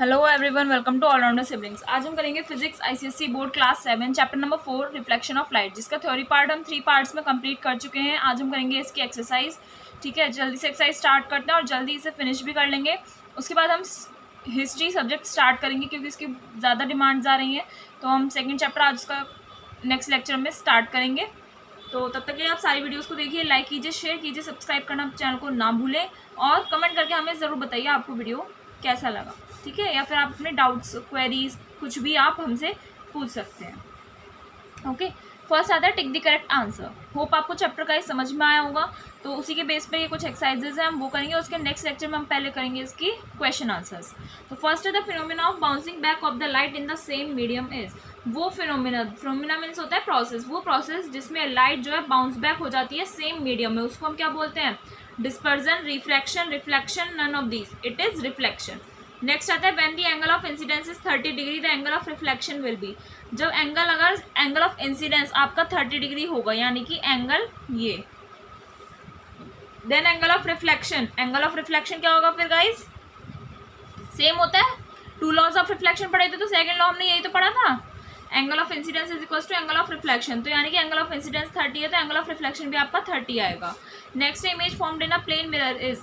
Hello everyone, welcome to all-rounder siblings. आज हम करेंगे physics ICSE board class 7 chapter number 4 reflection of light, जिसका theory part हम 3 parts में कंप्लीट कर चुके हैं। आज हम करेंगे इसकी एक्सरसाइज। ठीक है, जल्दी से एक्सरसाइज स्टार्ट करते हैं और जल्दी इसे फिनिश भी कर लेंगे। उसके बाद हम हिस्ट्री सब्जेक्ट स्टार्ट करेंगे क्योंकि इसकी ज़्यादा डिमांड्स आ रही हैं। तो हम सेकेंड चैप्टर आज उसका नेक्स्ट लेक्चर में स्टार्ट करेंगे। तो तब तक के लिए आप सारी वीडियोस को देखिए, लाइक कीजिए, शेयर कीजिए, सब्सक्राइब करना चैनल को ना भूलें और कमेंट करके हमें ज़रूर बताइए आपको वीडियो कैसा लगा। ठीक है, या फिर आप अपने डाउट्स, क्वेरीज, कुछ भी आप हमसे पूछ सकते हैं। ओके, फर्स्ट आता है tick the correct answer. Hope आपको चैप्टर का समझ में आया होगा। तो उसी के बेस पे ये कुछ एक्सरसाइजेज हैं, हम वो करेंगे। उसके नेक्स्ट लेक्चर में हम पहले करेंगे इसकी क्वेश्चन आंसर्स। तो फर्स्ट है the phenomena of bouncing back of the light in the same medium is. वो फिनोमिना मीन्स होता है प्रोसेस, वो प्रोसेस जिसमें लाइट जो है बाउंस बैक हो जाती है सेम मीडियम में, उसको हम क्या बोलते हैं? Dispersion, reflection, reflection, none of these, it is reflection. Next आता है when the angle of incidence is 30 degree the angle of reflection will be. जब अगर एंगल ऑफ इंसिडेंस आपका 30 डिग्री होगा, यानी कि एंगल ये, देन एंगल ऑफ रिफ्लेक्शन क्या होगा फिर गाइस? सेम होता है। टू लॉज ऑफ रिफ्लेक्शन पढ़े थे तो सेकंड लॉ हमने यही तो पढ़ा था, angle of incidence is equal to angle of reflection. तो यानी कि एंगल ऑफ इंसिडेंस 30 है तो एंगल ऑफ रिफ्लेक्शन भी आपका 30 आएगा। Next image formed in a plane mirror is.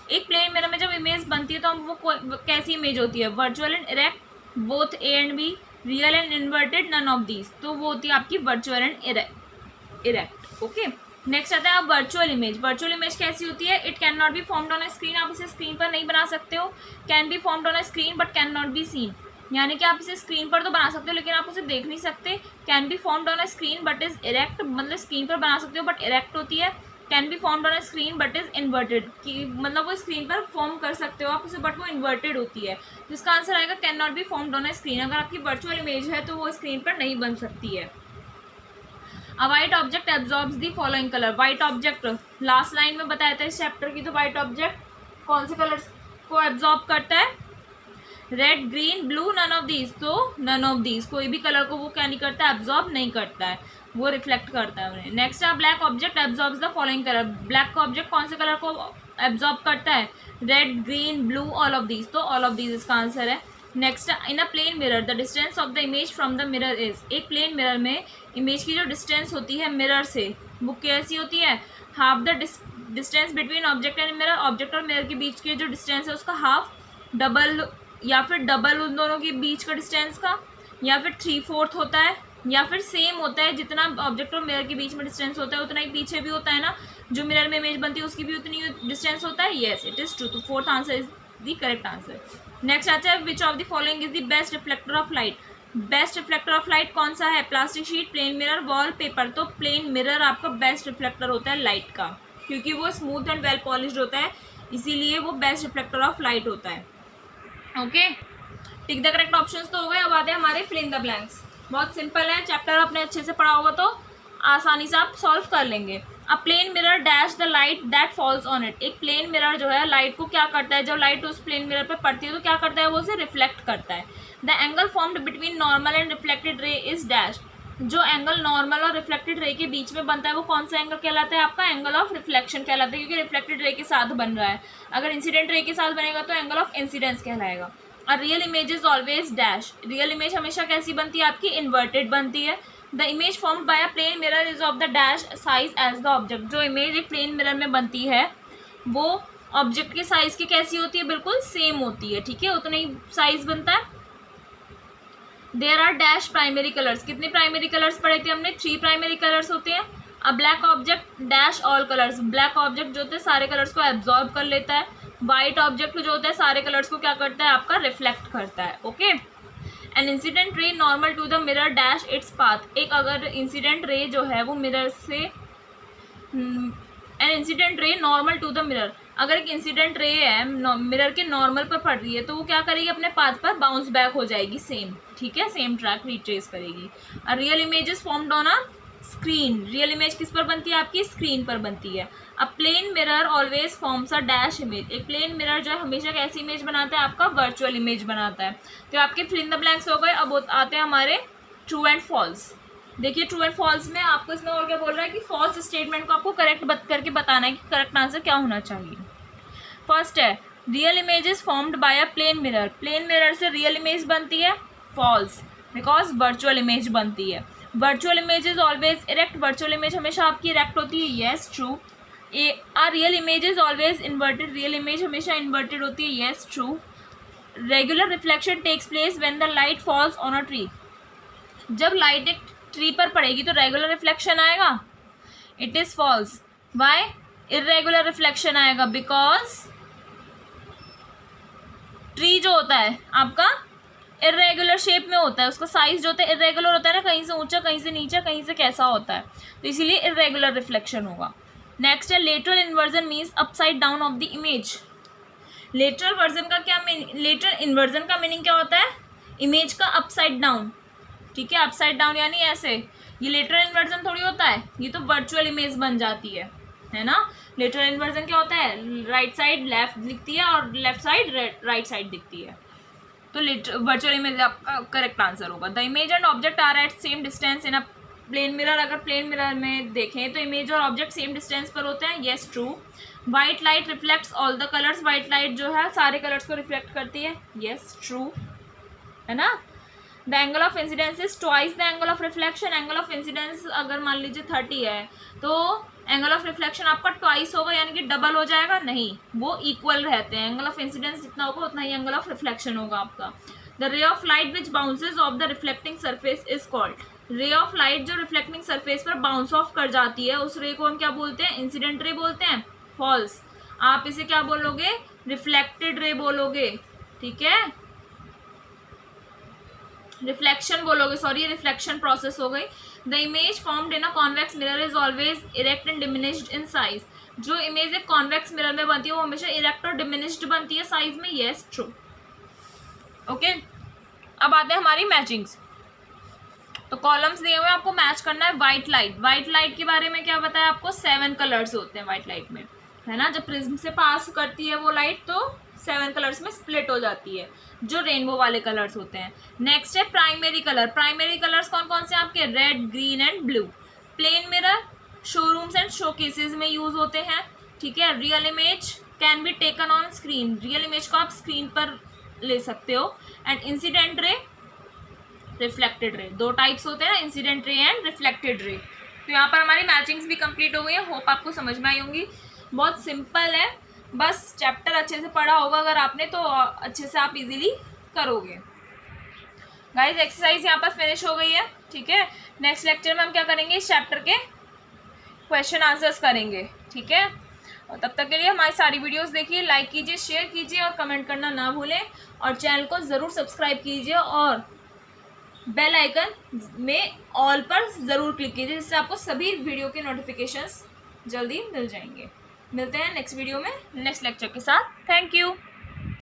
एक प्लेन मिरर में जब इमेज बनती है तो हम वो कैसी इमेज होती है? Virtual and erect, both A and B, real and inverted, none of these. तो वो होती है आपकी virtual and erect. Okay, next आता है वर्चुअल इमेज। वर्चुअल इमेज कैसी होती है? It can not be formed on a screen. आप इसे स्क्रीन पर नहीं बना सकते हो। Can be formed on a screen but can not be seen, यानी कि आप इसे स्क्रीन पर तो बना सकते हो लेकिन आप उसे देख नहीं सकते। Can be formed on a screen but is erect, मतलब स्क्रीन पर बना सकते हो बट इरेक्ट होती है। Can be formed on a screen but is inverted, कि मतलब वो स्क्रीन पर फॉर्म कर सकते हो आप उसे बट वो इन्वर्टेड होती है। जिसका आंसर आएगा can not be formed on a screen. अगर आपकी वर्चुअल इमेज है तो वो स्क्रीन पर नहीं बन सकती है। अ white object absorbs the following colour. White object last line में बताया था इस चैप्टर की। तो वाइट ऑब्जेक्ट कौन से कलर को एब्जॉर्ब करता है? Red, green, blue, none of these. तो नन ऑफ दीज, कोई भी कलर को वो क्या नहीं करता, एब्जॉर्ब नहीं करता है, वो रिफ्लेक्ट करता है उन्हें। नेक्स्ट है black object absorbs the following colour. Black का ऑब्जेक्ट कौन से कलर को एब्जॉर्ब करता है? Red, green, blue, all of these. तो ऑल ऑफ दीज इसका आंसर है। Next, in a plane mirror the distance of the image from the mirror is. एक प्लेन मिरर में इमेज की जो डिस्टेंस होती है मिरर से, वो कैसी होती है? Half the distance between object and mirror. Object और मिरर के बीच की जो डिस्टेंस है उसका हाफ, डबल या फिर डबल उन दोनों के बीच का डिस्टेंस का, या फिर 3/4 होता है, या फिर सेम होता है। जितना ऑब्जेक्ट और मिरर के बीच में डिस्टेंस होता है उतना ही पीछे भी होता है ना, जो मिरर में इमेज बनती है उसकी भी उतनी डिस्टेंस होता है। Yes, it is true. तो fourth answer is the correct answer. Next आता है which of the following is the best reflector of light. Best reflector of light कौन सा है? Plastic sheet, plane mirror, wall paper. तो plane mirror आपका best reflector होता है light का, क्योंकि वो स्मूथ एंड वेल पॉलिश्ड होता है, इसीलिए वो बेस्ट रिफ्लेक्टर ऑफ लाइट होता है। Okay, tick the correct options तो हो गए। अब आते हैं हमारे फिल इन द ब्लैंक्स। बहुत सिंपल है, चैप्टर आपने अच्छे से पढ़ा होगा तो आसानी से आप सॉल्व कर लेंगे। A plane mirror dash the light that falls on it. एक प्लेन मिरर जो है लाइट को क्या करता है? जब लाइट उस प्लेन मिरर पर पड़ती है तो क्या करता है? वो उसे रिफ्लेक्ट करता है। The angle formed between normal and reflected ray is dash. जो एंगल नॉर्मल और रिफ्लेक्टेड रे के बीच में बनता है वो कौन सा एंगल कहलाता है? आपका एंगल ऑफ रिफ्लेक्शन कहलाता है, क्योंकि रिफ्लेक्टेड रे के साथ बन रहा है। अगर इंसिडेंट रे के साथ बनेगा तो एंगल ऑफ इंसिडेंस कहलाएगा। और real image is always dash. Real image हमेशा कैसी बनती है? आपकी इन्वर्टेड बनती है। The image formed by a plane mirror is of the dash size as the object. जो इमेज एक प्लेन मिरर में बनती है वो ऑब्जेक्ट के साइज की कैसी होती है? बिल्कुल सेम होती है। ठीक है, उतना ही साइज बनता है। There are dash primary colours. कितने प्राइमरी कलर्स पढ़े थे हमने? 3 प्राइमरी कलर्स होते हैं। A black object dash all colours. Black object जो होते हैं सारे कलर्स को एब्जॉर्ब कर लेता है। वाइट ऑब्जेक्ट जो होता है सारे कलर्स को क्या करता है? आपका रिफ्लेक्ट करता है। Okay, an incident ray normal to the mirror dash its path. एक अगर इंसिडेंट रे जो है वो मिरर से, an incident ray normal to the mirror, अगर एक इंसिडेंट रे है मिरर के नॉर्मल पर पड़ रही है तो वो क्या करेगी? अपने पाथ पर बाउंस बैक हो जाएगी सेम। ठीक है, सेम ट्रैक रिट्रेस करेगी। Real images formed on a screen. Real image किस पर बनती है? आपकी स्क्रीन पर बनती है। A plane mirror always forms a dash image. एक प्लेन मिरर जो है हमेशा कैसी इमेज बनाता है? आपका वर्चुअल इमेज बनाता है। तो आपके फिल इन द ब्लैंक्स हो गए। अब आते हैं हमारे ट्रू एंड फॉल्स। देखिए, ट्रू एंड फॉल्स में आपको इसमें और क्या बोल रहा है कि फॉल्स स्टेटमेंट को आपको करेक्ट करके बताना है कि करेक्ट आंसर क्या होना चाहिए। फर्स्ट है real image is formed by a plane mirror, plane mirror से रियल इमेज बनती है, फॉल्स, बिकॉज वर्चुअल इमेज बनती है। Virtual image is always erect, virtual image हमेशा आपकी इरेक्ट होती है, yes true. A real image is always inverted, real image हमेशा इन्वर्टेड होती है, yes true. Regular reflection takes place when the light falls on a tree, जब light एक tree पर पड़ेगी तो रेगुलर रिफ्लेक्शन आएगा, it is false. Why irregular reflection आएगा, बिकॉज ट्री जो होता है आपका इरेगुलर शेप में होता है, उसका साइज जो होता है इरेगुलर होता है ना, कहीं से ऊंचा कहीं से नीचा कहीं से कैसा होता है, तो इसीलिए इरेगुलर रिफ्लेक्शन होगा। नेक्स्ट है lateral inversion means upside down of the image. Lateral version का क्या लेटरल इन्वर्जन का मीनिंग क्या होता है, इमेज का अपसाइड डाउन, ठीक है, अपसाइड डाउन यानी ऐसे, ये लेटरल इन्वर्जन थोड़ी होता है, ये तो वर्चुअल इमेज बन जाती है ना। लेटरल इन्वर्जन क्या होता है, राइट साइड लेफ्ट दिखती है और लेफ्ट साइड राइट साइड दिखती है, तो वर्चुअल इमेज आपका करेक्ट आंसर होगा। The image and object are at same distance in a plane mirror, अगर प्लेन मिरर में देखें तो इमेज और ऑब्जेक्ट सेम डिस्टेंस पर होते हैं, yes true. White light reflects all the colours, white light जो है सारे कलर्स को रिफ्लेक्ट करती है, येस ट्रू, है ना। The angle of incidence is twice the angle of reflection, angle of incidence अगर मान लीजिए 30 है तो एंगल ऑफ रिफ्लेक्शन आपका ट्वाइस होगा, यानी कि डबल हो जाएगा, नहीं, वो इक्वल रहते हैं, एंगल ऑफ इंसिडेंस जितना होगा उतना ही एंगल ऑफ रिफ्लेक्शन होगा आपका। The ray of light which bounces of the reflecting surface is called, ray of light जो रिफ्लेक्टिंग सरफेस पर बाउंस ऑफ कर जाती है उस रे को हम क्या बोलते हैं, इंसिडेंट रे बोलते हैं, फॉल्स। आप इसे क्या बोलोगे, रिफ्लेक्टेड रे बोलोगे, ठीक है, रिफ्लेक्शन बोलोगे, सॉरी रिफ्लेक्शन प्रोसेस हो गई। The image formed in a convex mirror is always erect and diminished in size, जो इमेज एक कॉन्वेक्स मिरर में बनती है वो हमेशा इरेक्ट और डिमिनिश्ड बनती है साइज में, येस ट्रू। ओके, अब आते हैं हमारी मैचिंग्स। तो कॉलम्स दिए हुए आपको मैच करना है। वाइट लाइट, वाइट लाइट के बारे में क्या बताया आपको, 7 कलर्स होते हैं वाइट लाइट में, है ना। जब प्रिज्म से पास करती है वो लाइट तो 7 कलर्स में स्प्लिट हो जाती है, जो रेनबो वाले कलर्स होते हैं। नेक्स्ट है प्राइमरी कलर, प्राइमरी कलर्स कौन कौन से आपके, red, green and blue. Plane mirror showrooms and showcases में यूज होते हैं, ठीक है। Real image can be taken on screen, real image को आप स्क्रीन पर ले सकते हो। And incident ray, reflected ray, 2 types होते हैं, incident ray and reflected ray. तो यहाँ पर हमारी मैचिंग्स भी कंप्लीट हो गई है, होप आपको समझ में आई होंगी। बहुत सिंपल है, बस चैप्टर अच्छे से पढ़ा होगा अगर आपने तो अच्छे से आप इजीली करोगे। गाइस एक्सरसाइज यहाँ पर फिनिश हो गई है, ठीक है। नेक्स्ट लेक्चर में हम क्या करेंगे, इस चैप्टर के क्वेश्चन आंसर्स करेंगे, ठीक है। और तब तक के लिए हमारी सारी वीडियोस देखिए, लाइक कीजिए, शेयर कीजिए और कमेंट करना ना भूलें, और चैनल को ज़रूर सब्सक्राइब कीजिए और बेल आइकन में ऑल पर ज़रूर क्लिक कीजिए, जिससे आपको सभी वीडियो के नोटिफिकेशंस जल्दी मिल जाएंगे। मिलते हैं नेक्स्ट वीडियो में नेक्स्ट लेक्चर के साथ। Thank you.